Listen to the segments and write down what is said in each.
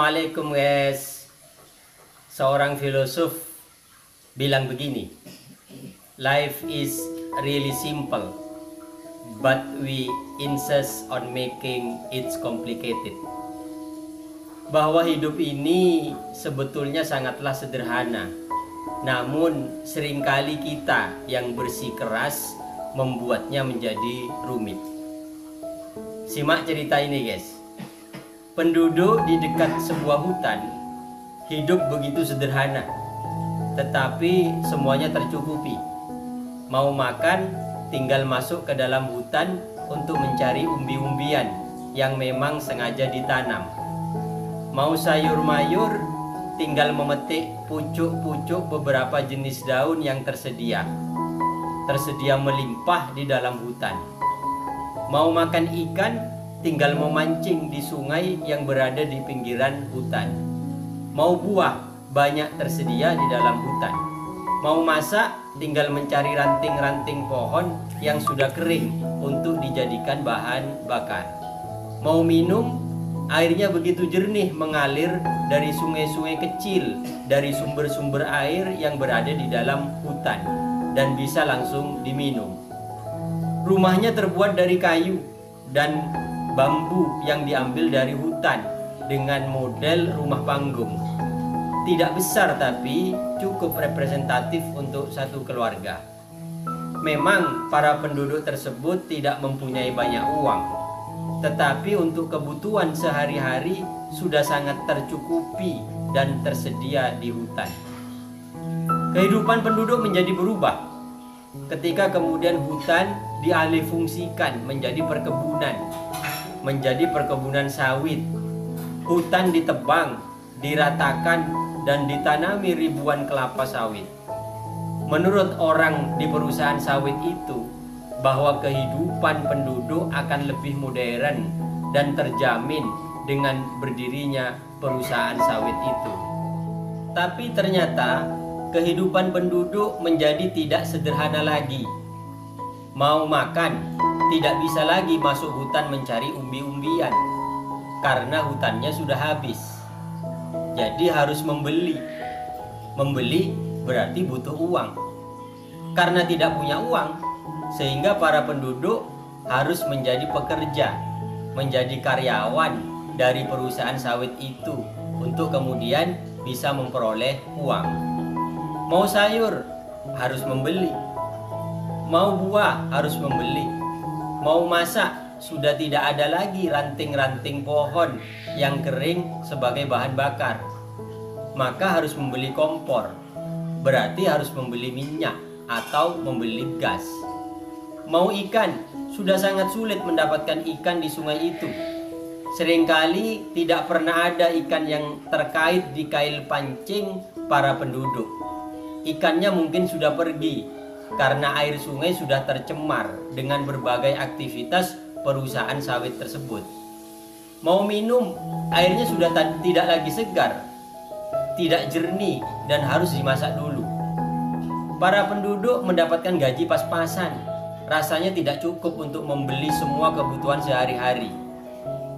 Assalamualaikum guys. Seorang filosof bilang begini, life is really simple, but we insist on making it complicated. Bahwa hidup ini sebetulnya sangatlah sederhana, namun seringkali kita yang bersikeras membuatnya menjadi rumit. Simak cerita ini guys. Penduduk di dekat sebuah hutan hidup begitu sederhana, tetapi semuanya tercukupi. Mau makan, tinggal masuk ke dalam hutan untuk mencari umbi-umbian yang memang sengaja ditanam. Mau sayur mayur, tinggal memetik pucuk-pucuk beberapa jenis daun yang tersedia melimpah di dalam hutan. Mau makan ikan, tinggal memancing di sungai yang berada di pinggiran hutan. Mau buah, banyak tersedia di dalam hutan. Mau masak, tinggal mencari ranting-ranting pohon yang sudah kering untuk dijadikan bahan bakar. Mau minum, airnya begitu jernih mengalir dari sungai-sungai kecil, dari sumber-sumber air yang berada di dalam hutan dan bisa langsung diminum. Rumahnya terbuat dari kayu dan bambu yang diambil dari hutan dengan model rumah panggung. Tidak besar tapi cukup representatif untuk satu keluarga. Memang para penduduk tersebut tidak mempunyai banyak uang, tetapi untuk kebutuhan sehari-hari sudah sangat tercukupi dan tersedia di hutan. Kehidupan penduduk menjadi berubah ketika kemudian hutan dialihfungsikan menjadi perkebunan sawit. Hutan ditebang, diratakan, dan ditanami ribuan kelapa sawit. Menurut orang di perusahaan sawit itu, bahwa kehidupan penduduk akan lebih modern dan terjamin dengan berdirinya perusahaan sawit itu. Tapi ternyata kehidupan penduduk menjadi tidak sederhana lagi. Mau makan, tidak bisa lagi masuk hutan mencari umbi-umbian karena hutannya sudah habis. Jadi harus membeli. Membeli berarti butuh uang. Karena tidak punya uang, sehingga para penduduk harus menjadi pekerja, menjadi karyawan dari perusahaan sawit itu untuk kemudian bisa memperoleh uang. Mau sayur harus membeli. Mau buah harus membeli. Mau masak, sudah tidak ada lagi ranting-ranting pohon yang kering sebagai bahan bakar. Maka harus membeli kompor. Berarti harus membeli minyak atau membeli gas. Mau ikan, sudah sangat sulit mendapatkan ikan di sungai itu. Seringkali tidak pernah ada ikan yang terkait di kail pancing para penduduk. Ikannya mungkin sudah pergi karena air sungai sudah tercemar dengan berbagai aktivitas perusahaan sawit tersebut. Mau minum, airnya sudah tidak lagi segar, tidak jernih, dan harus dimasak dulu. Para penduduk mendapatkan gaji pas-pasan, rasanya tidak cukup untuk membeli semua kebutuhan sehari-hari.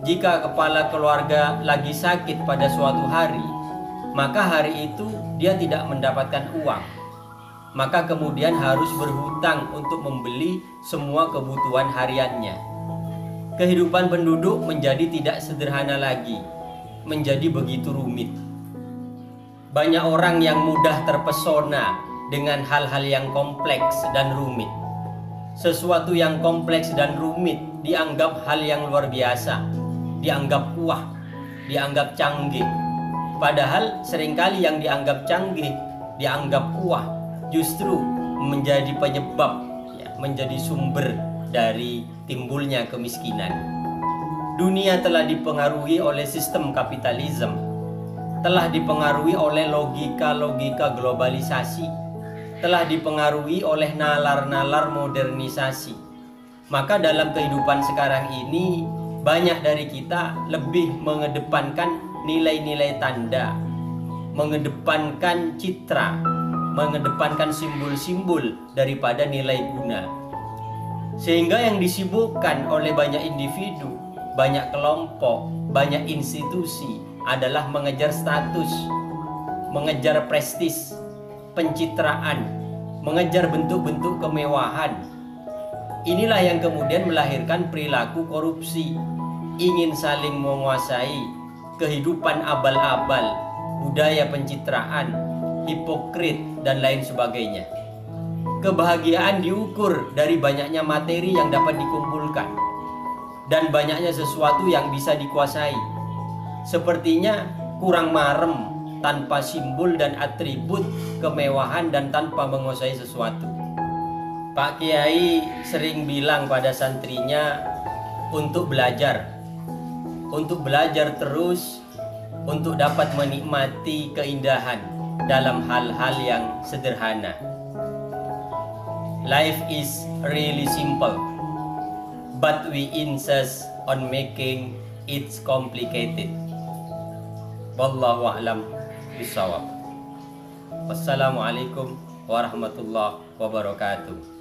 Jika kepala keluarga lagi sakit pada suatu hari, maka hari itu dia tidak mendapatkan uang. Maka kemudian harus berhutang untuk membeli semua kebutuhan hariannya. Kehidupan penduduk menjadi tidak sederhana lagi, menjadi begitu rumit. Banyak orang yang mudah terpesona dengan hal-hal yang kompleks dan rumit. Sesuatu yang kompleks dan rumit dianggap hal yang luar biasa, dianggap wah, dianggap canggih. Padahal seringkali yang dianggap canggih, dianggap wah, justru menjadi penyebab, menjadi sumber dari timbulnya kemiskinan. Dunia telah dipengaruhi oleh sistem kapitalisme, telah dipengaruhi oleh logika-logika globalisasi, telah dipengaruhi oleh nalar-nalar modernisasi. Maka dalam kehidupan sekarang ini, banyak dari kita lebih mengedepankan nilai-nilai tanda, mengedepankan citra, mengedepankan simbol-simbol daripada nilai guna. Sehingga yang disibukkan oleh banyak individu, banyak kelompok, banyak institusi adalah mengejar status, mengejar prestis, pencitraan, mengejar bentuk-bentuk kemewahan. Inilah yang kemudian melahirkan perilaku korupsi, ingin saling menguasai, kehidupan abal-abal, budaya pencitraan, hipokrit, dan lain sebagainya. Kebahagiaan diukur dari banyaknya materi yang dapat dikumpulkan dan banyaknya sesuatu yang bisa dikuasai. Sepertinya kurang marem tanpa simbol dan atribut kemewahan dan tanpa menguasai sesuatu. Pak Kiai sering bilang pada santrinya untuk belajar terus, untuk dapat menikmati keindahan dalam hal-hal yang sederhana. Life is really simple, but we insist on making it complicated. Wallahu a'lam bishawab. Wassalamualaikum warahmatullahi wabarakatuh.